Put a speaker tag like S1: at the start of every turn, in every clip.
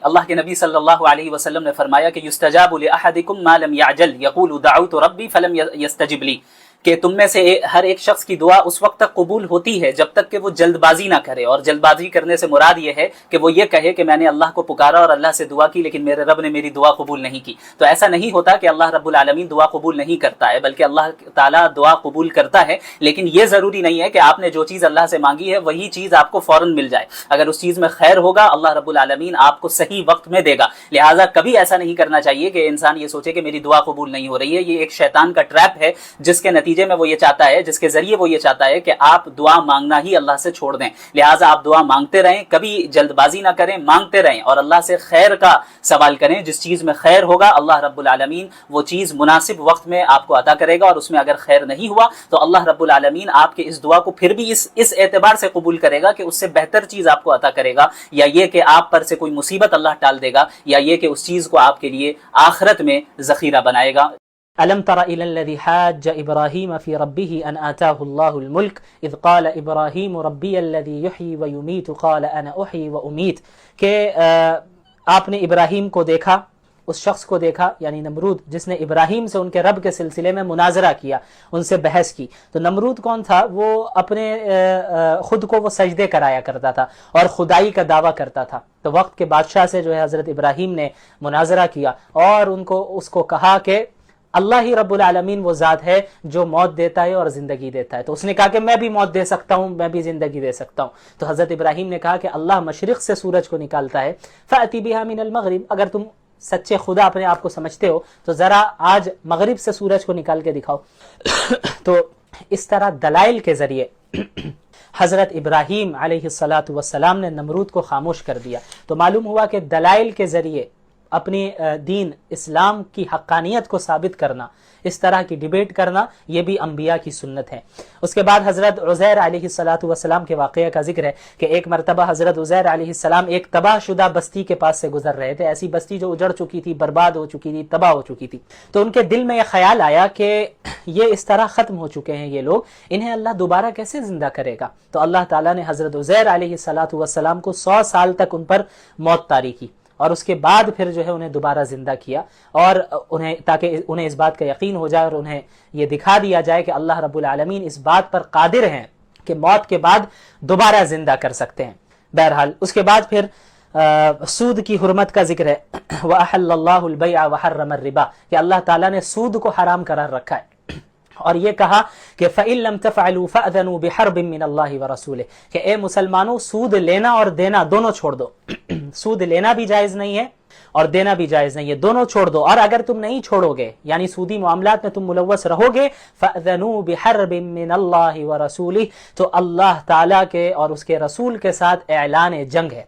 S1: اللہ کے نبی صلی اللہ علیہ وسلم نے فرمایا کہ یستجاب لأحدکم ما لم یعجل یقول دعوت ربی فلم یستجب لی، کہ تم میں سے ہر ایک شخص کی دعا اس وقت تک قبول ہوتی ہے جب تک کہ وہ جلد بازی نہ کرے، اور جلد بازی کرنے سے مراد یہ ہے کہ وہ یہ کہے کہ میں نے اللہ کو پکارا اور اللہ سے دعا کی لیکن میرے رب نے میری دعا قبول نہیں کی۔ تو ایسا نہیں ہوتا کہ اللہ رب العالمین دعا قبول نہیں کرتا ہے، بلکہ اللہ تعالیٰ دعا قبول کرتا ہے، لیکن یہ ضروری نہیں ہے کہ آپ نے جو چیز اللہ سے مانگی ہے وہی چیز آپ کو فوراً مل جائے۔ اگر اس چیز میں خیر ہوگا اللہ رب العالمین آپ کو صحیح وقت میں دے گا۔ لہٰذا کبھی ایسا نہیں کرنا چاہیے کہ انسان یہ سوچے کہ میری دعا قبول نہیں ہو رہی ہے۔ یہ ایک شیطان کا ٹریپ ہے جس کے نتیجے میں وہ یہ چاہتا ہے، جس کے ذریعے وہ یہ چاہتا ہے کہ آپ دعا مانگنا ہی اللہ سے چھوڑ دیں۔ لہٰذا آپ دعا مانگتے رہیں، کبھی جلد بازی نہ کریں، مانگتے رہیں اور اللہ سے خیر کا سوال کریں۔ جس چیز میں خیر ہوگا اللہ رب العالمین وہ چیز مناسب وقت میں آپ کو عطا کرے گا، اور اس میں اگر خیر نہیں ہوا تو اللہ رب العالمین آپ کے اس دعا کو پھر بھی اس اعتبار سے قبول کرے گا کہ اس سے بہتر چیز آپ کو عطا کرے گا، یا یہ کہ آپ پر سے کوئی مصیبت اللہ ٹال دے گا، یا یہ کہ اس چیز کو آپ کے لیے آخرت میں ذخیرہ بنائے گا۔
S2: ألم تر إلى الذي حاج إبراهيم في ربه أن آتاه الله الملك إذ قال إبراهيم ربي الذي يحيي ويميت قال أنا أحيي وأميت، کہ آپ نے ابراہیم کو دیکھا، اس شخص کو دیکھا یعنی نمرود، جس نے ابراہیم سے ان کے رب کے سلسلے میں مناظرہ کیا، ان سے بحث کی۔ تو نمرود کون تھا؟ وہ اپنے خود کو وہ سجدے کرایا کرتا تھا اور خدائی کا دعویٰ کرتا تھا۔ تو وقت کے بادشاہ سے جو ہے حضرت ابراہیم نے مناظرہ کیا اور اس کو کہا کہ اللہ ہی رب العالمین وہ ذات ہے جو موت دیتا ہے اور زندگی دیتا ہے۔ تو اس نے کہا کہ میں بھی موت دے سکتا ہوں، میں بھی زندگی دے سکتا ہوں۔ تو حضرت ابراہیم نے کہا کہ اللہ مشرق سے سورج کو نکالتا ہے، فَأْتِ بِهَا مِنَ الْمَغْرِبِ، اگر تم سچے خدا اپنے آپ کو سمجھتے ہو تو ذرا آج مغرب سے سورج کو نکال کے دکھاؤ۔ تو اس طرح دلائل کے ذریعے حضرت ابراہیم علیہ السلام نے نمرود کو خاموش کر دیا۔ تو معلوم ہوا کہ دلائل کے ذریعے اپنی دین اسلام کی حقانیت کو ثابت کرنا، اس طرح کی ڈیبیٹ کرنا، یہ بھی انبیاء کی سنت ہے۔ اس کے بعد حضرت عزیر علیہ السلام کے واقعہ کا ذکر ہے کہ ایک مرتبہ حضرت عزیر علیہ السلام ایک تباہ شدہ بستی کے پاس سے گزر رہے تھے، ایسی بستی جو اجڑ چکی تھی، برباد ہو چکی تھی، تباہ ہو چکی تھی۔ تو ان کے دل میں یہ خیال آیا کہ یہ اس طرح ختم ہو چکے ہیں یہ لوگ، انہیں اللہ دوبارہ کیسے زندہ کرے گا؟ تو اللہ تعالیٰ نے حضرت عزیر علیہ السلام کو 100 سال تک ان پر موت طاری کی، اور اس کے بعد پھر جو ہے انہیں دوبارہ زندہ کیا، اور تاکہ انہیں اس بات کا یقین ہو جائے اور انہیں یہ دکھا دیا جائے کہ اللہ رب العالمین اس بات پر قادر ہیں کہ موت کے بعد دوبارہ زندہ کر سکتے ہیں۔ بہرحال اس کے بعد پھر سود کی حرمت کا ذکر ہے، وَأَحَلَّ اللَّهُ الْبَيْعَ وَحَرَّمَ الرِّبَا، کہ اللہ تعالیٰ نے سود کو حرام قرار رکھا ہے، اور یہ کہا کہ فَإِن لَّمْ تَفْعَلُوا فَأْذَنُوا بِحَرْبٍ مِّنَ اللَّهِ وَرَسُولِهِ، کہ اے مسلمانوں سود لینا اور دینا دونوں چھوڑ دو۔ سود لینا بھی جائز نہیں ہے اور دینا بھی جائز نہیں ہے، دونوں چھوڑ دو، اور اگر تم نہیں چھوڑو گے یعنی سودی معاملات میں تم ملوث رہو گے، فَأْذَنُوا بِحَرْبٍ مِّنَ اللَّهِ وَرَسُولِهِ، تو اللہ تعالیٰ کے اور اس کے رسول کے ساتھ اعلان جنگ ہے،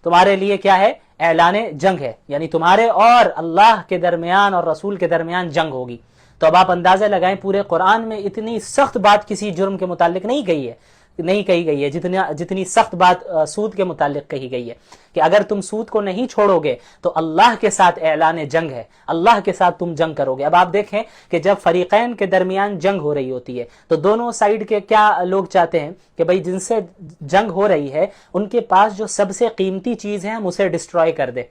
S2: تمہارے لیے کیا ہے؟ اعلان جنگ ہے، یعنی تمہارے اور اللہ کے درمیان اور رسول کے درمیان جنگ ہوگی۔ تو اب آپ اندازہ لگائیں پورے قرآن میں اتنی سخت بات کسی جرم کے متعلق نہیں کہی گئی ہے جتنی سخت بات سود کے متعلق کہی گئی ہے، کہ اگر تم سود کو نہیں چھوڑو گے تو اللہ کے ساتھ اعلان جنگ ہے، اللہ کے ساتھ تم جنگ کرو گے۔ اب آپ دیکھیں کہ جب فریقین کے درمیان جنگ ہو رہی ہوتی ہے تو دونوں سائیڈ کے کیا لوگ چاہتے ہیں کہ بھئی جن سے جنگ ہو رہی ہے ان کے پاس جو سب سے قیمتی چیز ہے ہم اسے ڈسٹروائے کر دیں۔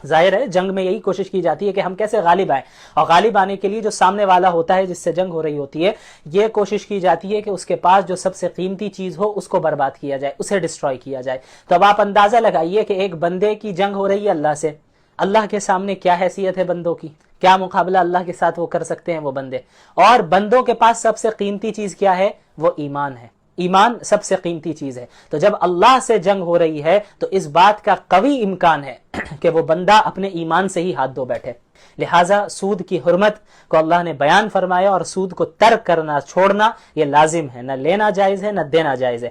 S2: ظاہر ہے جنگ میں یہی کوشش کی جاتی ہے کہ ہم کیسے غالب آئیں، اور غالب آنے کے لیے جو سامنے والا ہوتا ہے جس سے جنگ ہو رہی ہوتی ہے یہ کوشش کی جاتی ہے کہ اس کے پاس جو سب سے قیمتی چیز ہو اس کو برباد کیا جائے، اسے ڈسٹروائے کیا جائے۔ تو اب آپ اندازہ لگائیے کہ ایک بندے کی جنگ ہو رہی ہے اللہ سے، اللہ کے سامنے کیا حیثیت ہے بندوں کی، کیا مقابلہ اللہ کے ساتھ وہ کر سکتے ہیں وہ بندے، اور بندوں کے پاس سب سے قیمتی چیز کیا ہے؟ وہ ایمان ہے، ایمان سب سے قیمتی چیز ہے۔ تو جب اللہ سے جنگ ہو رہی ہے تو اس بات کا قوی امکان ہے کہ وہ بندہ اپنے ایمان سے ہی ہاتھ دھو بیٹھے۔ لہٰذا سود کی حرمت کو اللہ نے بیان فرمایا، اور سود کو ترک کرنا، چھوڑنا یہ لازم ہے، نہ لینا جائز ہے نہ دینا جائز ہے۔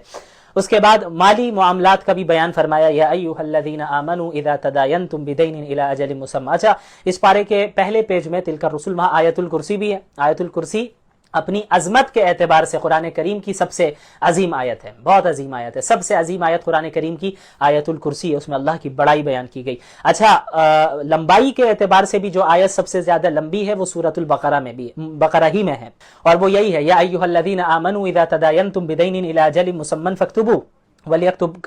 S2: اس کے بعد مالی معاملات کا بھی بیان فرمایا، یا ایھا الذین آمنوا اذا تداینتم بدین الی اجل مسمی۔ اچھا، اس پارے کے پہلے پیج میں تلک الرسل وہاں آیت الکرسی بھی ہے۔ آیت الکرسی اپنی عظمت کے اعتبار سے قرآن کریم کی سب سے عظیم آیت ہے، بہت عظیم آیت ہے، سب سے عظیم آیت قرآن کریم کی آیت الکرسی ہے، اس میں اللہ کی بڑائی بیان کی گئی۔ اچھا، لمبائی کے اعتبار سے بھی جو آیت سب سے زیادہ لمبی ہے وہ سورۃ البقرہ میں بھی، بقرہ ہی میں ہے، اور وہ یہی ہے، یا ایھا الذین آمنوا اذا تداینتم بدین الی اجل مسمی فاکتبوہ۔ وَلْيَكْتُبْ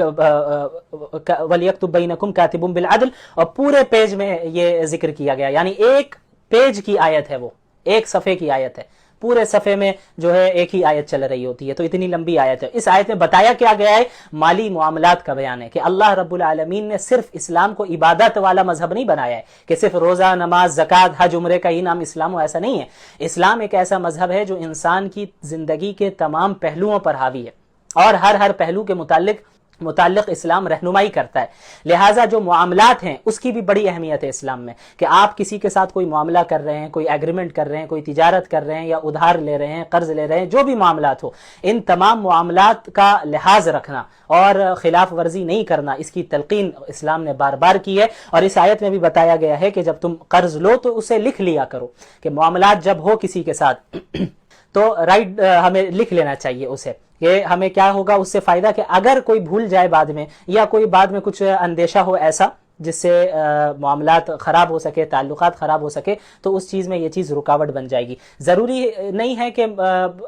S2: بَيْنَكُمْ كَاتِبٌ بِالْعَدْلِ، اور پورے پیج میں یہ ذکر کیا گیا، یعنی ایک پیج کی آیت ہے، وہ ایک صفحے کی آیت ہے، پورے صفحے میں جو ہے ایک ہی آیت چل رہی ہوتی ہے، تو اتنی لمبی آیت ہے۔ اس آیت میں بتایا کیا گیا ہے؟ مالی معاملات کا بیان ہے کہ اللہ رب العالمین نے صرف اسلام کو عبادت والا مذہب نہیں بنایا ہے کہ صرف روزہ، نماز، زکوٰۃ، حج، عمرے کا ہی نام اسلام ہو، ایسا نہیں ہے۔ اسلام ایک ایسا مذہب ہے جو انسان کی زندگی کے تمام پہلوؤں پر حاوی ہے، اور ہر پہلو کے متعلق اسلام رہنمائی کرتا ہے۔ لہٰذا جو معاملات ہیں اس کی بھی بڑی اہمیت ہے اسلام میں، کہ آپ کسی کے ساتھ کوئی معاملہ کر رہے ہیں، کوئی ایگریمنٹ کر رہے ہیں، کوئی تجارت کر رہے ہیں، یا ادھار لے رہے ہیں، قرض لے رہے ہیں، جو بھی معاملات ہو، ان تمام معاملات کا لحاظ رکھنا اور خلاف ورزی نہیں کرنا، اس کی تلقین اسلام نے بار بار کی ہے۔ اور اس آیت میں بھی بتایا گیا ہے کہ جب تم قرض لو تو اسے لکھ لیا کرو، کہ معاملات جب ہو کسی کے ساتھ تو رائٹ ہمیں لکھ لینا چاہیے اسے، کہ ہمیں کیا ہوگا اس سے فائدہ، کہ اگر کوئی بھول جائے بعد میں، یا کوئی بعد میں کچھ اندیشہ ہو ایسا جس سے معاملات خراب ہو سکے، تعلقات خراب ہو سکے، تو اس چیز میں یہ چیز رکاوٹ بن جائے گی۔ ضروری نہیں ہے کہ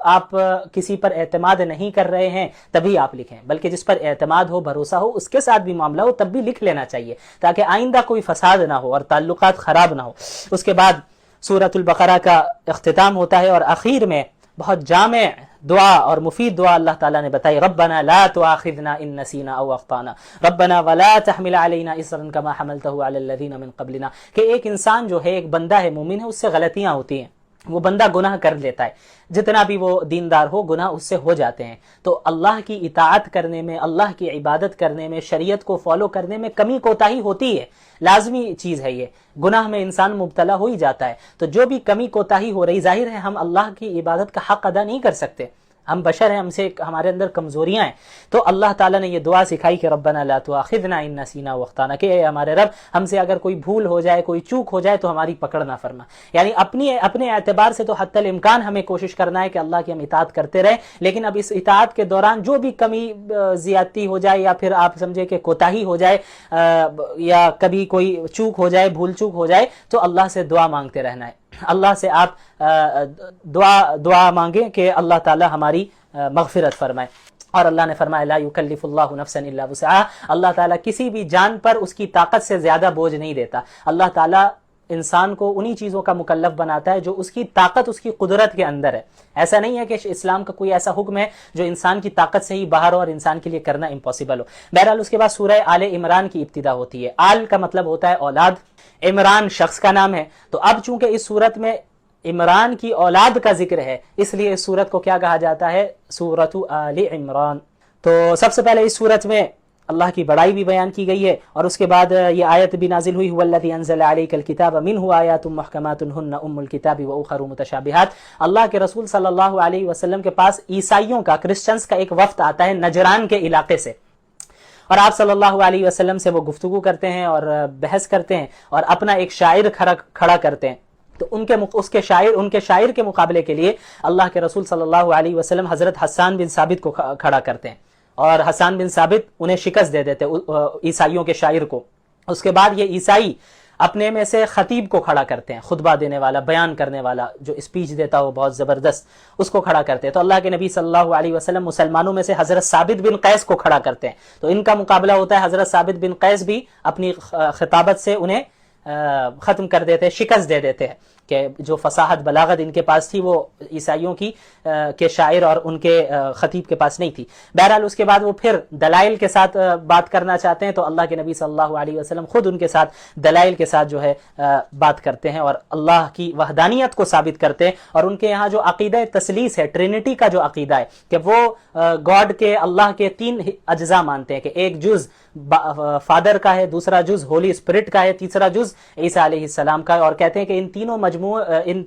S2: آپ کسی پر اعتماد نہیں کر رہے ہیں تبھی آپ لکھیں، بلکہ جس پر اعتماد ہو، بھروسہ ہو، اس کے ساتھ بھی معاملہ ہو تب بھی لکھ لینا چاہیے، تاکہ آئندہ کوئی فساد نہ ہو اور تعلقات خراب نہ ہو۔ اس کے بعد سورۃ البقرہ کا اختتام ہوتا ہے، اور آخر میں بہت جامع دعا اور مفید دعا اللہ تعالیٰ نے بتائی، ربنا لا تؤاخذنا ان نسینا او اخطانا ربنا ولا تحمل علینا اصرا کما حملته علی الذین من قبلنا، کہ ایک انسان جو ہے، ایک بندہ ہے، مومن ہے، اس سے غلطیاں ہوتی ہیں، وہ بندہ گناہ کر لیتا ہے، جتنا بھی وہ دیندار ہو گناہ اس سے ہو جاتے ہیں، تو اللہ کی اطاعت کرنے میں، اللہ کی عبادت کرنے میں، شریعت کو فالو کرنے میں کمی کوتاہی ہوتی ہے، لازمی چیز ہے، یہ گناہ میں انسان مبتلا ہو ہی جاتا ہے، تو جو بھی کمی کوتاہی ہو رہی، ظاہر ہے ہم اللہ کی عبادت کا حق ادا نہیں کر سکتے، ہم بشر ہیں، ہمارے اندر کمزوریاں ہیں، تو اللہ تعالیٰ نے یہ دعا سکھائی کہ ربنا لا تؤاخذنا ان نسینا واخطانا، کہ اے ہمارے رب ہم سے اگر کوئی بھول ہو جائے، کوئی چوک ہو جائے تو ہماری پکڑ نہ فرما، یعنی اپنے اعتبار سے تو حتی الامکان ہمیں کوشش کرنا ہے کہ اللہ کی ہم اطاعت کرتے رہیں، لیکن اب اس اطاعت کے دوران جو بھی کمی زیادتی ہو جائے، یا پھر آپ سمجھے کہ کوتاہی ہو جائے، یا کبھی کوئی چوک ہو جائے، بھول چوک ہو جائے، تو اللہ سے دعا مانگتے رہنا ہے، اللہ سے آپ دعا مانگیں کہ اللہ تعالی ہماری مغفرت فرمائے۔ اور اللہ نے فرمایا لا یکلف اللہ نفسا الا وسعها، اللہ تعالیٰ کسی بھی جان پر اس کی طاقت سے زیادہ بوجھ نہیں دیتا، اللہ تعالیٰ انسان کو انہی چیزوں کا مکلف بناتا ہے جو اس کی طاقت، اس کی قدرت کے اندر ہے۔ ایسا نہیں ہے کہ اسلام کا کوئی ایسا حکم ہے جو انسان کی طاقت سے ہی باہر ہو اور انسان کے لیے کرنا امپاسبل ہو۔ بہرحال اس کے بعد سورہ آل عمران کی ابتدا ہوتی ہے۔ آل کا مطلب ہوتا ہے اولاد، عمران شخص کا نام ہے، تو اب چونکہ اس صورت میں عمران کی اولاد کا ذکر ہے، اس لیے اس صورت کو کیا کہا جاتا ہے؟ سورۃ آل عمران۔ تو سب سے پہلے اس صورت میں اللہ کی بڑائی بھی بیان کی گئی ہے، اور اس کے بعد یہ آیت بھی نازل ہوئی هو الذی انزل علیک الکتاب منہ آیات محکمات ہن ام الکتاب واخر متشابہات۔ اللہ کے رسول صلی اللہ علیہ وسلم کے پاس عیسائیوں کا، کرسچنز کا ایک وفد آتا ہے نجران کے علاقے سے، اور آپ صلی اللہ علیہ وسلم سے وہ گفتگو کرتے ہیں اور بحث کرتے ہیں، اور اپنا ایک شاعر کھڑا کرتے ہیں، تو ان کے شاعر کے مقابلے کے لیے اللہ کے رسول صلی اللہ علیہ وسلم حضرت حسان بن ثابت کو کھڑا کرتے ہیں، اور حسان بن ثابت انہیں شکست دے دیتے عیسائیوں کے شاعر کو۔ اس کے بعد یہ عیسائی اپنے میں سے خطیب کو کھڑا کرتے ہیں، خطبہ دینے والا، بیان کرنے والا، جو اسپیچ دیتا ہو بہت زبردست، اس کو کھڑا کرتے ہیں۔ تو اللہ کے نبی صلی اللہ علیہ وسلم مسلمانوں میں سے حضرت ثابت بن قیس کو کھڑا کرتے ہیں، تو ان کا مقابلہ ہوتا ہے، حضرت ثابت بن قیس بھی اپنی خطابت سے انہیں ختم کر دیتے، شکست دے دیتے ہیں، کہ جو فصاحت بلاغت ان کے پاس تھی وہ عیسائیوں کی کے شاعر اور ان کے خطیب کے پاس نہیں تھی۔ بہرحال اس کے بعد وہ پھر دلائل کے ساتھ بات کرنا چاہتے ہیں، تو اللہ کے نبی صلی اللہ علیہ وسلم خود ان کے ساتھ دلائل کے ساتھ جو ہے بات کرتے ہیں، اور اللہ کی وحدانیت کو ثابت کرتے ہیں، اور ان کے یہاں جو عقیدہ تثلیث ہے، ٹرینٹی کا جو عقیدہ ہے، کہ وہ گاڈ کے، اللہ کے 3 اجزاء مانتے ہیں، کہ ایک جز فادر کا ہے، دوسرا جز ہولی اسپرٹ کا ہے، تیسرا جز عیسیٰ علیہ السلام کا ہے، اور کہتے ہیں کہ ان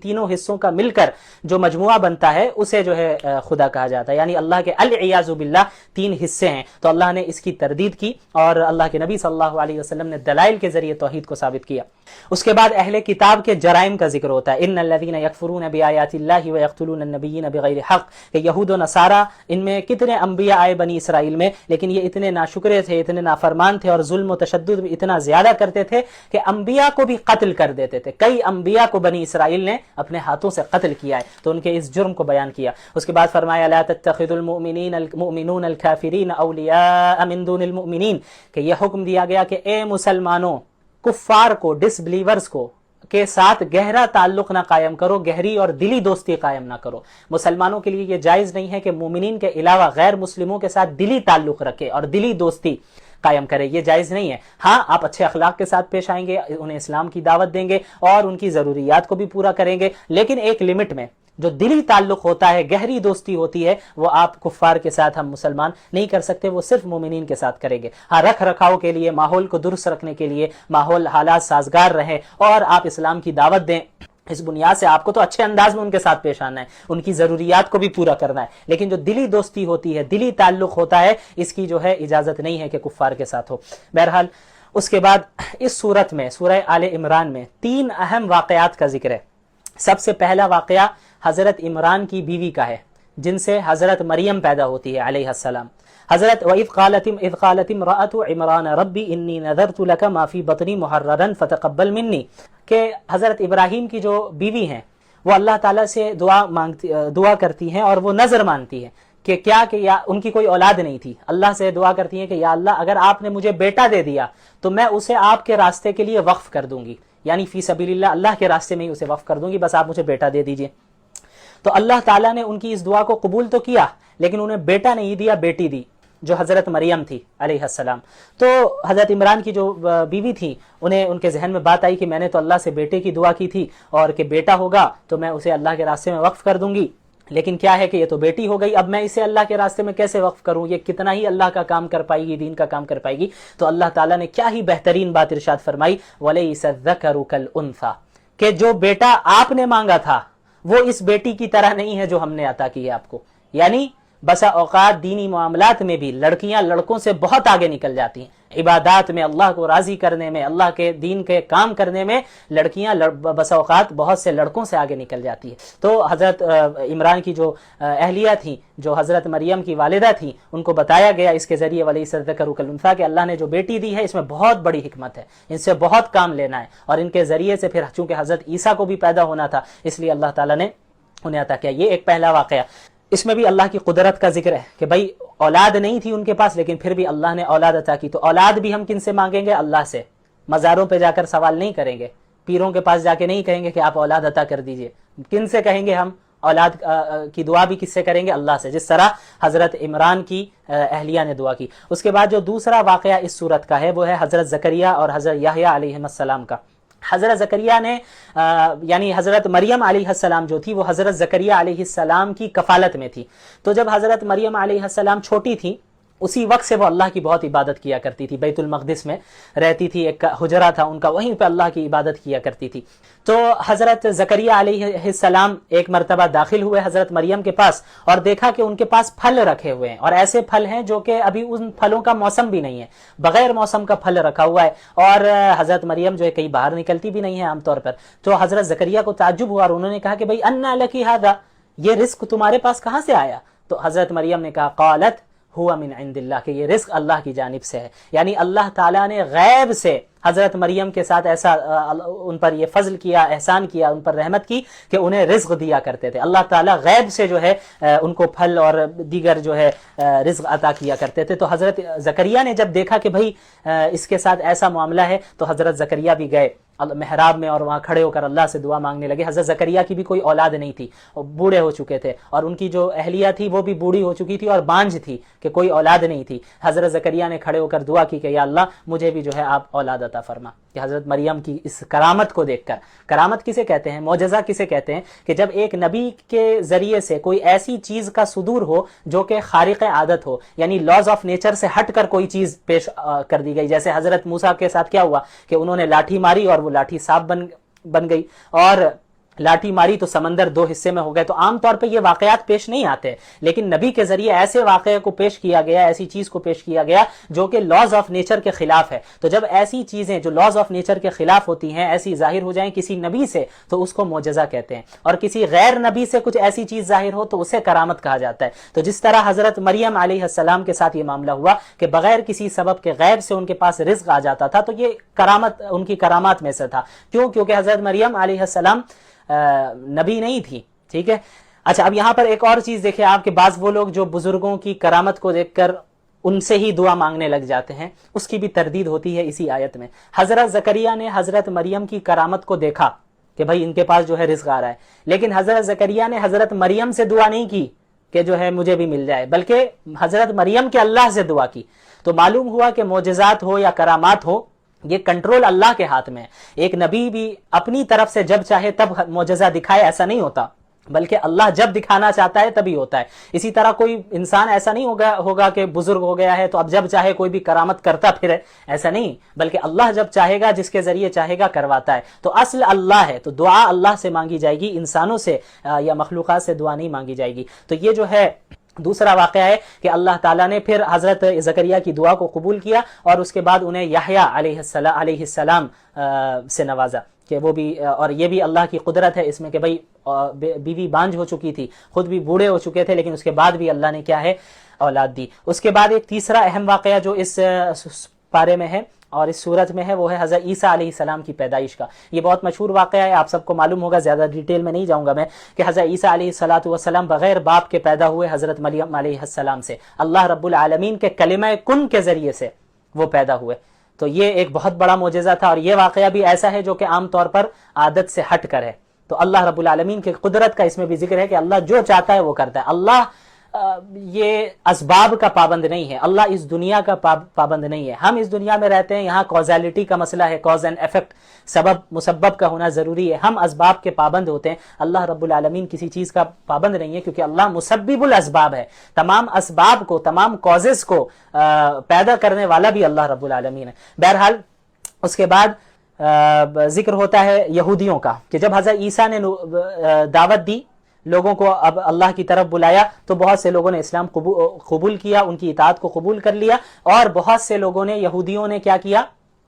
S2: تینوں حصوں کا مل کر جو مجموعہ بنتا ہے اسے جو ہے خدا کہا جاتا ہے، یعنی اللہ کے العیاذ باللہ 3 حصے ہیں۔ تو اللہ نے اس کی تردید کی، اور اللہ کے نبی صلی اللہ علیہ وسلم نے دلائل کے ذریعے توحید کو ثابت کیا۔ اس کے بعد اہل کتاب کے جرائم کا ذکر ہوتا ہے، ان الذین یکفرون بآیات اللہ ویقتلون النبیین بغیر حق، کہ یہود و نصارہ، ان میں کتنے انبیاء آئے بنی اسرائیل میں، لیکن یہ اتنے ناشکرے تھے، اتنے نافرمان تھے، اور ظلم و تشدد بھی اتنا زیادہ کرتے تھے کہ انبیاء کو بھی قتل کر دیتے تھے۔ کئی انبیاء کو بنی بنی اسرائیل نے اپنے ہاتھوں سے قتل کیا ہے، تو ان کے اس جرم کو بیان کیا۔ اس کے بعد فرمایا لا تتخذوا المؤمنون الکافرین اولیاء من دون المؤمنین، کہ یہ حکم دیا گیا کہ اے مسلمانوں، کفار کو، ڈس بلیورز کو کے ساتھ گہرا تعلق نہ قائم کرو، گہری اور دلی دوستی قائم نہ کرو۔ مسلمانوں کے لیے یہ جائز نہیں ہے کہ مومنین کے علاوہ غیر مسلموں کے ساتھ دلی تعلق رکھے اور دلی دوستی قائم کرے، یہ جائز نہیں ہے۔ ہاں، آپ اچھے اخلاق کے ساتھ پیش آئیں گے، انہیں اسلام کی دعوت دیں گے اور ان کی ضروریات کو بھی پورا کریں گے، لیکن ایک لمٹ میں۔ جو دلی تعلق ہوتا ہے، گہری دوستی ہوتی ہے، وہ آپ کفار کے ساتھ ہم مسلمان نہیں کر سکتے، وہ صرف مومنین کے ساتھ کریں گے۔ ہاں، رکھ رکھاؤ کے لیے، ماحول کو درست رکھنے کے لیے، ماحول حالات سازگار رہیں اور آپ اسلام کی دعوت دیں، اس بنیاد سے آپ کو تو اچھے انداز میں ان کے ساتھ پیش آنا ہے، ان کی ضروریات کو بھی پورا کرنا ہے، لیکن جو دلی دوستی ہوتی ہے، دلی تعلق ہوتا ہے، اس کی جو ہے اجازت نہیں ہے کہ کفار کے ساتھ ہو۔ بہرحال اس کے بعد اس صورت میں، سورہ آل عمران میں 3 اہم واقعات کا ذکر ہے۔ سب سے پہلا واقعہ حضرت عمران کی بیوی کا ہے، جن سے حضرت مریم پیدا ہوتی ہے علیہ السلام۔ حضرت وَإِذْ قَالَتِ امْرَأَتُ عِمْرَانَ رَبِّ إِنِّي نَذَرْتُ لَكَ مَا فِي بَطْنِي مُحَرَّرًا فَتَقَبَّلْ مِنِّي، کہ حضرت ابراہیم کی جو بیوی ہیں وہ اللہ تعالیٰ سے دعا کرتی ہیں اور وہ نظر مانتی ہیں کہ یا ان کی کوئی اولاد نہیں تھی، اللہ سے دعا کرتی ہیں کہ یا اللہ اگر آپ نے مجھے بیٹا دے دیا تو میں اسے آپ کے راستے کے لیے وقف کر دوں گی، یعنی فی سبیل اللہ، اللہ کے راستے میں ہی اسے وقف کر دوں گی، بس آپ مجھے بیٹا دے دیجئے۔ تو اللہ تعالیٰ نے ان کی اس دعا کو قبول تو کیا، لیکن انہیں بیٹا نہیں دیا، بیٹی دی، جو حضرت مریم تھی علیہ السلام۔ تو حضرت عمران کی جو بیوی تھی، انہیں ان کے ذہن میں بات آئی کہ میں نے تو اللہ سے بیٹے کی دعا کی تھی اور کہ بیٹا ہوگا تو میں اسے اللہ کے راستے میں وقف کر دوں گی، لیکن کیا ہے کہ یہ تو بیٹی ہو گئی، اب میں اسے اللہ کے راستے میں کیسے وقف کروں، یہ کتنا ہی اللہ کا کام کر پائے گی، دین کا کام کر پائے گی۔ تو اللہ تعالیٰ نے کیا ہی بہترین بات ارشاد فرمائی، وَلَيْسَ الذَّكَرُ كَالْأُنثَىٰ، کہ جو بیٹا آپ نے مانگا تھا وہ اس بیٹی کی طرح نہیں ہے جو ہم نے عطا کی ہے آپ کو۔ یعنی بسا اوقات دینی معاملات میں بھی لڑکیاں لڑکوں سے بہت آگے نکل جاتی ہیں، عبادات میں، اللہ کو راضی کرنے میں، اللہ کے دین کے کام کرنے میں لڑکیاں بسا اوقات بہت سے لڑکوں سے آگے نکل جاتی ہے۔ تو حضرت عمران کی جو اہلیہ تھیں، جو حضرت مریم کی والدہ تھیں، ان کو بتایا گیا اس کے ذریعے وَلَيْسَ الذَّكَرُ كَالْأُنثَىٰ، کہ اللہ نے جو بیٹی دی ہے اس میں بہت بڑی حکمت ہے، ان سے بہت کام لینا ہے، اور ان کے ذریعے سے پھر چونکہ حضرت عیسیٰ کو بھی پیدا ہونا تھا، اس لیے اللہ تعالیٰ نے انہیں عطا کیا۔ یہ ایک پہلا واقعہ۔ اس میں بھی اللہ کی قدرت کا ذکر ہے کہ بھائی اولاد نہیں تھی ان کے پاس، لیکن پھر بھی اللہ نے اولاد عطا کی۔ تو اولاد بھی ہم کن سے مانگیں گے؟ اللہ سے۔ مزاروں پہ جا کر سوال نہیں کریں گے، پیروں کے پاس جا کے نہیں کہیں گے کہ آپ اولاد عطا کر دیجئے۔ کن سے کہیں گے ہم؟ اولاد کی دعا بھی کس سے کریں گے؟ اللہ سے، جس طرح حضرت عمران کی اہلیہ نے دعا کی۔ اس کے بعد جو دوسرا واقعہ اس صورت کا ہے وہ ہے حضرت زکریہ اور حضرت یحییٰ علیہ السلام کا۔ حضرت زکریا نے یعنی حضرت مریم علیہ السلام جو تھی وہ حضرت زکریا علیہ السلام کی کفالت میں تھی۔ تو جب حضرت مریم علیہ السلام چھوٹی تھی اسی وقت سے وہ اللہ کی بہت عبادت کیا کرتی تھی، بیت المقدس میں رہتی تھی، ایک حجرہ تھا ان کا، وہیں پہ اللہ کی عبادت کیا کرتی تھی۔ تو حضرت زکریا علیہ السلام ایک مرتبہ داخل ہوئے حضرت مریم کے پاس اور دیکھا کہ ان کے پاس پھل رکھے ہوئے ہیں، اور ایسے پھل ہیں جو کہ ابھی ان پھلوں کا موسم بھی نہیں ہے، بغیر موسم کا پھل رکھا ہوا ہے، اور حضرت مریم جو ہے کہیں باہر نکلتی بھی نہیں ہے عام طور پر۔ تو حضرت زکریا کو تعجب ہوا اور انہوں نے کہا کہ بھئی انا لکی ھذا، یہ رزق تمہارے پاس کہاں سے آیا؟ تو حضرت مریم نے کہا قالت ہوا من عند اللہ، کہ یہ رزق اللہ کی جانب سے ہے۔ یعنی اللہ تعالیٰ نے غیب سے حضرت مریم کے ساتھ ایسا ان پر یہ فضل کیا، احسان کیا، ان پر رحمت کی کہ انہیں رزق دیا کرتے تھے۔ اللہ تعالیٰ غیب سے جو ہے ان کو پھل اور دیگر جو ہے رزق عطا کیا کرتے تھے۔ تو حضرت زکریا نے جب دیکھا کہ بھائی اس کے ساتھ ایسا معاملہ ہے، تو حضرت زکریا بھی گئے محراب میں اور وہاں کھڑے ہو کر اللہ سے دعا مانگنے لگے۔ حضرت زکریا کی بھی کوئی اولاد نہیں تھی، وہ بوڑھے ہو چکے تھے، اور ان کی جو اہلیہ تھی وہ بھی بوڑھی ہو چکی تھی اور بانجھ تھی کہ کوئی اولاد نہیں تھی۔ حضرت زکریا نے کھڑے ہو کر دعا کی کہ یا اللہ مجھے بھی جو ہے آپ اولاد عطا فرما۔ کہ حضرت مریم کی اس کرامت کو دیکھ کر، کرامت کسے کہتے ہیں، معجزہ کسے کہتے ہیں، کہ جب ایک نبی کے ذریعے سے کوئی ایسی چیز کا صدور ہو جو کہ خارق عادت ہو، یعنی لاز آف نیچر سے ہٹ کر کوئی چیز پیش کر دی گئی۔ جیسے حضرت موسیٰ کے ساتھ کیا ہوا کہ انہوں نے لاٹھی ماری اور وہ لاٹھی سانپ بن گئی، اور لاٹھی ماری تو سمندر دو حصے میں ہو گئے۔ تو عام طور پہ یہ واقعات پیش نہیں آتے، لیکن نبی کے ذریعے ایسے واقعے کو پیش کیا گیا، ایسی چیز کو پیش کیا گیا جو کہ لاز آف نیچر کے خلاف ہے۔ تو جب ایسی چیزیں جو لاز آف نیچر کے خلاف ہوتی ہیں ایسی ظاہر ہو جائیں کسی نبی سے تو اس کو معجزہ کہتے ہیں، اور کسی غیر نبی سے کچھ ایسی چیز ظاہر ہو تو اسے کرامت کہا جاتا ہے۔ تو جس طرح حضرت مریم علیہ السلام کے ساتھ یہ معاملہ ہوا کہ بغیر کسی سبب کے غیب سے ان کے پاس رزق آ جاتا تھا، تو یہ کرامت ان کی کرامات میں سے تھا۔ کیوں؟ کیونکہ حضرت مریم علیہ السلام نبی نہیں تھی. ٹھیک ہے. اچھا اب یہاں پر ایک اور چیز دیکھیں آپ کہ بعض وہ لوگ جو بزرگوں کی کرامت کو دیکھ کر ان سے ہی دعا مانگنے لگ جاتے ہیں, اس کی بھی تردید ہوتی ہے اسی آیت میں. حضرت زکریا نے حضرت مریم کی کرامت کو دیکھا کہ بھائی ان کے پاس جو ہے رزق آ رہا ہے, لیکن حضرت زکریا نے حضرت مریم سے دعا نہیں کی کہ جو ہے مجھے بھی مل جائے, بلکہ حضرت مریم کے اللہ سے دعا کی. تو معلوم ہوا کہ معجزات ہو یا کرامات ہو, یہ کنٹرول اللہ کے ہاتھ میں ہے. ایک نبی بھی اپنی طرف سے جب چاہے تب معجزہ دکھائے ایسا نہیں ہوتا, بلکہ اللہ جب دکھانا چاہتا ہے تبھی ہوتا ہے. اسی طرح کوئی انسان ایسا نہیں ہوگا کہ بزرگ ہو گیا ہے تو اب جب چاہے کوئی بھی کرامت کرتا پھر, ایسا نہیں, بلکہ اللہ جب چاہے گا جس کے ذریعے چاہے گا کرواتا ہے. تو اصل اللہ ہے, تو دعا اللہ سے مانگی جائے گی, انسانوں سے یا مخلوقات سے دعا نہیں مانگی جائے گی. تو یہ جو ہے دوسرا واقعہ ہے کہ اللہ تعالیٰ نے پھر حضرت زکریا کی دعا کو قبول کیا اور اس کے بعد انہیں یحییٰ علیہ السلام سے نوازا کہ وہ بھی, اور یہ بھی اللہ کی قدرت ہے اس میں کہ بھئی بیوی بانجھ ہو چکی تھی, خود بھی بوڑھے ہو چکے تھے, لیکن اس کے بعد بھی اللہ نے کیا ہے اولاد دی. اس کے بعد ایک تیسرا اہم واقعہ جو اس پارے میں ہے اور اس صورت میں ہے وہ ہے حضرت عیسیٰ علیہ السلام کی پیدائش کا. یہ بہت مشہور واقعہ ہے, آپ سب کو معلوم ہوگا, زیادہ ڈیٹیل میں نہیں جاؤں گا میں, کہ حضرت عیسیٰ علیہ السلام بغیر باپ کے پیدا ہوئے حضرت مریم علیہ السلام سے. اللہ رب العالمین کے کلمہ کن کے ذریعے سے وہ پیدا ہوئے. تو یہ ایک بہت بڑا معجزہ تھا, اور یہ واقعہ بھی ایسا ہے جو کہ عام طور پر عادت سے ہٹ کر ہے. تو اللہ رب العالمین کی قدرت کا اس میں بھی ذکر ہے کہ اللہ جو چاہتا ہے وہ کرتا ہے. اللہ یہ اسباب کا پابند نہیں ہے, اللہ اس دنیا کا پابند نہیں ہے. ہم اس دنیا میں رہتے ہیں, یہاں کوزیلٹی کا مسئلہ ہے, کاز اینڈ ایفیکٹ, سبب مسبب کا ہونا ضروری ہے. ہم اسباب کے پابند ہوتے ہیں, اللہ رب العالمین کسی چیز کا پابند نہیں ہے, کیونکہ اللہ مسبب الاسباب ہے. تمام اسباب کو, تمام کازز کو پیدا کرنے والا بھی اللہ رب العالمین ہے. بہرحال اس کے بعد ذکر ہوتا ہے یہودیوں کا کہ جب حضرت عیسیٰ نے دعوت دی, لوگوں کو اب اللہ کی طرف بلایا, تو بہت سے لوگوں نے اسلام قبول کیا, ان کی اطاعت کو قبول کر لیا, اور بہت سے لوگوں نے, یہودیوں نے کیا کیا,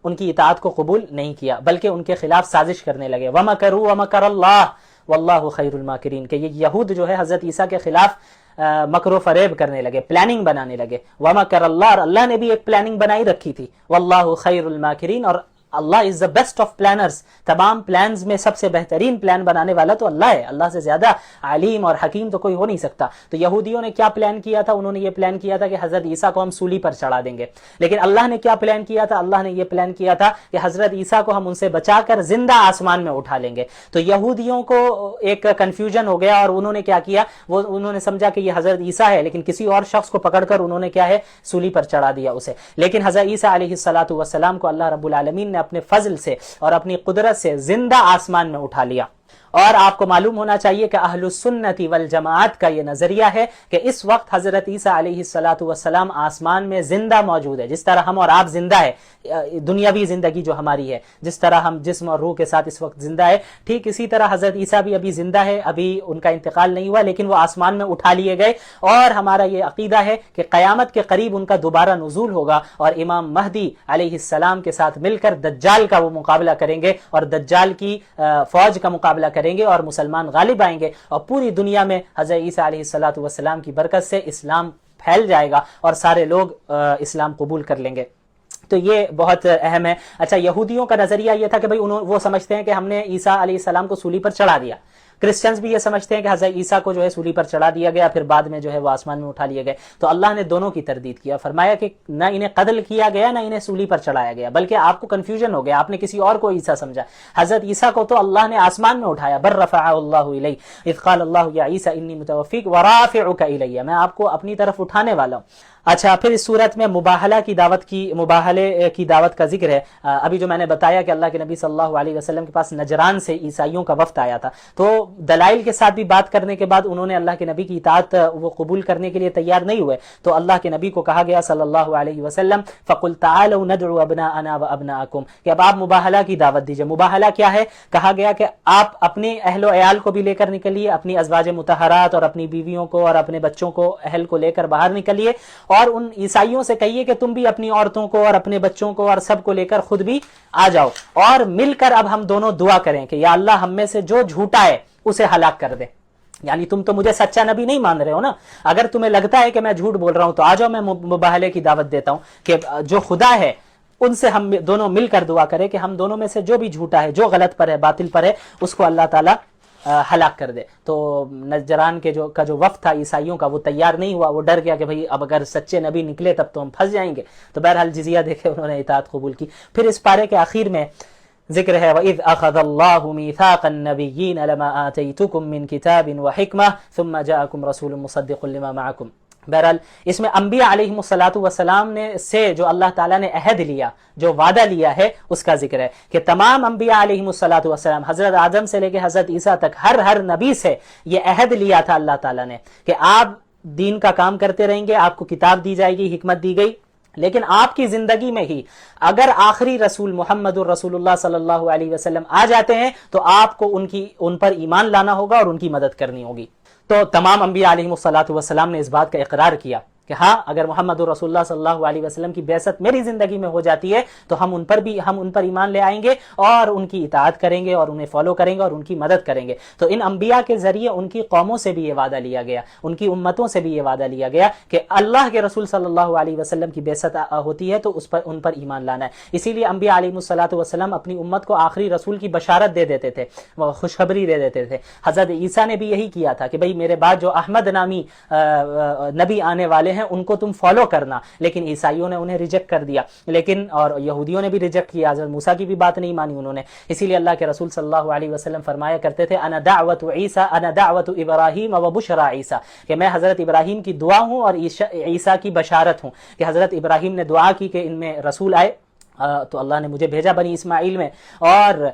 S2: ان کی اطاعت کو قبول نہیں کیا, بلکہ ان کے خلاف سازش کرنے لگے. وَمَكَرُوا وَمَكَرَ اللَّهُ وَاللَّهُ خَيْرُ الْمَاكِرِينَ کہ یہ یہود جو ہے حضرت عیسیٰ کے خلاف مکر و فریب کرنے لگے, پلاننگ بنانے لگے. وَمَكَرَ اللَّهُ, اور اللہ نے بھی ایک پلاننگ بنائی رکھی تھی. وَاللَّهُ خَيْرُ الْمَاكِرِينَ, اور اللہ از دا بیسٹ آف پلانرز, تمام پلانز میں سب سے بہترین پلان بنانے والا تو اللہ ہے. اللہ سے زیادہ علیم اور حکیم تو کوئی ہو نہیں سکتا. تو یہودیوں نے کیا پلان کیا تھا, انہوں نے یہ پلان کیا تھا کہ حضرت عیسیٰ کو ہم سولی پر چڑھا دیں گے. لیکن اللہ نے کیا پلان کیا تھا, اللہ نے یہ پلان کیا تھا کہ حضرت عیسیٰ کو ہم ان سے بچا کر زندہ آسمان میں اٹھا لیں گے. تو یہودیوں کو ایک کنفیوژن ہو گیا, اور انہوں نے کیا کیا, وہ انہوں نے سمجھا کہ یہ حضرت عیسیٰ ہے, لیکن کسی اور شخص کو پکڑ کر انہوں نے کیا ہے, سولی پر چڑھا دیا اسے. لیکن حضرت عیسیٰ علیہ السلام کو اللہ رب العالمین نے اپنے فضل سے اور اپنی قدرت سے زندہ آسمان میں اٹھا لیا. اور آپ کو معلوم ہونا چاہیے کہ اہل السنت والجماعت کا یہ نظریہ ہے کہ اس وقت حضرت عیسیٰ علیہ السلام آسمان میں زندہ موجود ہے. جس طرح ہم اور آپ زندہ ہے, دنیاوی زندگی جو ہماری ہے, جس طرح ہم جسم اور روح کے ساتھ اس وقت زندہ ہے, ٹھیک اسی طرح حضرت عیسیٰ بھی ابھی زندہ ہے, ابھی ان کا انتقال نہیں ہوا, لیکن وہ آسمان میں اٹھا لیے گئے. اور ہمارا یہ عقیدہ ہے کہ قیامت کے قریب ان کا دوبارہ نزول ہوگا, اور امام مہدی علیہ السلام کے ساتھ مل کر دجال کا وہ مقابلہ کریں گے, اور دجال کی فوج کا مقابلہ کریں گے, اور مسلمان غالب آئیں گے, اور پوری دنیا میں حضرت عیسیٰ علیہ السلام کی برکت سے اسلام پھیل جائے گا, اور سارے لوگ اسلام قبول کر لیں گے. تو یہ بہت اہم ہے. اچھا, یہودیوں کا نظریہ یہ تھا کہ بھئی وہ سمجھتے ہیں کہ ہم نے عیسیٰ علیہ السلام کو سولی پر چڑھا دیا. کرسچنز بھی یہ سمجھتے ہیں کہ حضرت عیسیٰ کو جو ہے سولی پر چڑھا دیا گیا, پھر بعد میں جو ہے وہ آسمان میں اٹھا لیے گئے. تو اللہ نے دونوں کی تردید کیا, فرمایا کہ نہ انہیں قتل کیا گیا, نہ انہیں سولی پر چڑھایا گیا, بلکہ آپ کو کنفیوژن ہو گیا, آپ نے کسی اور کو عیسیٰ سمجھا. حضرت عیسیٰ کو تو اللہ نے آسمان میں اٹھایا. بر رفعہ اللہ الیہ اذ قال اللہ یا عیسیٰ انی متوفیک ورافعک الیہ, میں آپ کو اپنی طرف اٹھانے والا ہوں. اچھا, پھر اس صورت میں مباہلے کی دعوت کا ذکر ہے. ابھی جو میں نے بتایا کہ اللہ کے نبی صلی اللہ علیہ وسلم کے پاس نجران سے عیسائیوں کا وفد آیا تھا, تو دلائل کے ساتھ بھی بات کرنے کے بعد انہوں نے اللہ کے نبی کی اطاعت وہ قبول کرنے کے لیے تیار نہیں ہوئے. تو اللہ کے نبی کو کہا گیا صلی اللہ علیہ وسلم فقل تعالوا ندعو ابناءنا وابناءکم, کہ اب آپ مباہلہ کی دعوت دیجئے. مباہلہ کیا ہے, کہا گیا کہ آپ اپنے اہل و عیال کو بھی لے کر نکلیے, اپنی ازواج مطہرات اور اپنی بیویوں کو اور اپنے بچوں کو, اہل کو لے کر باہر نکلیے, اور ان عیسائیوں سے کہیے کہ تم بھی اپنی عورتوں کو اور اپنے بچوں کو اور سب کو لے کر خود بھی آ جاؤ, اور مل کر اب ہم دونوں دعا کریں کہ یا اللہ ہم میں سے جو جھوٹا ہے اسے ہلاک کر دے. یعنی تم تو مجھے سچا نبی نہیں مان رہے ہو نا, اگر تمہیں لگتا ہے کہ میں جھوٹ بول رہا ہوں تو آ جاؤ, میں مباہلے کی دعوت دیتا ہوں کہ جو خدا ہے ان سے ہم دونوں مل کر دعا کریں کہ ہم دونوں میں سے جو بھی جھوٹا ہے, جو غلط پر ہے, باطل پر ہے, اس کو اللہ تعالیٰ ہلاک کر دے. تو نجران کے جو وفد تھا عیسائیوں کا وہ تیار نہیں ہوا, وہ ڈر گیا کہ بھئی اب اگر سچے نبی نکلے تب تو ہم پھنس جائیں گے. تو بہرحال جزیہ دے کے انہوں نے اطاعت قبول کی. پھر اس پارے کے آخر میں ذکر ہے وَإِذْ أَخَذَ اللَّهُ مِيثَاقَ النَّبِيِّينَ لَمَا آتَيْتُكُم مِّن كِتَابٍ وَحِكْمَةٍ ثُمَّ جَاءَكُمْ رَسُولٌ مُصَدِّقٌ لِّمَا مَعَكُمْ. بہرحال اس میں انبیاء علیہم الصلاۃ والسلام نے سے جو اللہ تعالیٰ نے عہد لیا, جو وعدہ لیا ہے, اس کا ذکر ہے کہ تمام انبیاء علیہم الصلاۃ والسلام حضرت آدم سے لے کے حضرت عیسیٰ تک ہر نبی سے یہ عہد لیا تھا اللہ تعالیٰ نے کہ آپ دین کا کام کرتے رہیں گے, آپ کو کتاب دی جائے گی, حکمت دی گئی, لیکن آپ کی زندگی میں ہی اگر آخری رسول محمد الرسول اللہ صلی اللہ علیہ وسلم آ جاتے ہیں تو آپ کو ان پر ایمان لانا ہوگا اور ان کی مدد کرنی ہوگی. تو تمام انبیاء علیہم الصلاۃ والسلام نے اس بات کا اقرار کیا کہ ہاں اگر محمد رسول اللہ صلی اللہ علیہ وسلم کی بعثت میری زندگی میں ہو جاتی ہے تو ہم ان پر ایمان لے آئیں گے اور ان کی اطاعت کریں گے اور انہیں فالو کریں گے اور ان کی مدد کریں گے. تو ان انبیاء کے ذریعے ان کی قوموں سے بھی یہ وعدہ لیا گیا, ان کی امتوں سے بھی یہ وعدہ لیا گیا کہ اللہ کے رسول صلی اللہ علیہ وسلم کی بعثت ہوتی ہے تو ان پر ایمان لانا ہے. اسی لیے انبیاء علیہم الصلاۃ والسلام اپنی امت کو آخری رسول کی بشارت دے دیتے تھے, خوشخبری دے دیتے تھے. حضرت عیسیٰ نے بھی یہی کیا تھا کہ بھئی میرے بعد جو احمد نامی نبی آنے والے ہیں ان کو تم فالو کرنا, لیکن عیسائیوں نے انہیں ریجیکٹ کر دیا, اور یہودیوں نے بھی ریجیکٹ کیا, حضرت موسیٰ کی بھی بات نہیں مانی انہوں نے. اسی لیے اللہ کے رسول صلی اللہ علیہ وسلم فرمایا کرتے تھے انا دعوت عیسیٰ انا دعوت ابراہیم و بشرا عیسیٰ, کہ میں حضرت ابراہیم کی دعا ہوں اور عیسیٰ کی بشارت ہوں. کہ حضرت ابراہیم نے دعا کی کہ ان میں رسول آئے تو اللہ نے مجھے بھیجا بنی اسماعیل میں, اور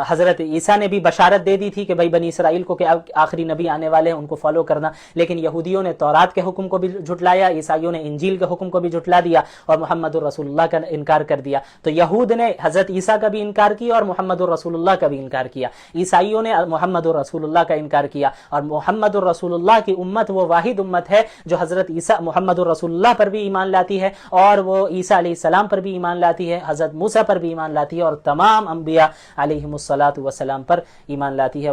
S2: حضرت عیسیٰ نے بھی بشارت دے دی تھی کہ بھائی بنی اسرائیل کو کہ آخری نبی آنے والے ہیں ان کو فالو کرنا. لیکن یہودیوں نے تورات کے حکم کو بھی جھٹلایا, عیسائیوں نے انجیل کے حکم کو بھی جھٹلا دیا اور محمد الرسول اللہ کا انکار کر دیا. تو یہود نے حضرت عیسیٰ کا بھی انکار کیا اور محمد الرسول اللہ کا بھی انکار کیا, عیسائیوں نے محمد الرسول اللہ کا انکار کیا. اور محمد الرسول اللہ کی امت وہ واحد امت ہے جو حضرت عیسیٰ محمد الرسول اللہ پر بھی ایمان لاتی ہے, اور وہ عیسیٰ علیہ السلام پر بھی ایمان لاتی ہے, حضرت موسیٰ پر بھی ایمان لاتی ہے, اور تمام انبیاء علیہم الصلاۃ والسلام پر ایمان لاتی ہے.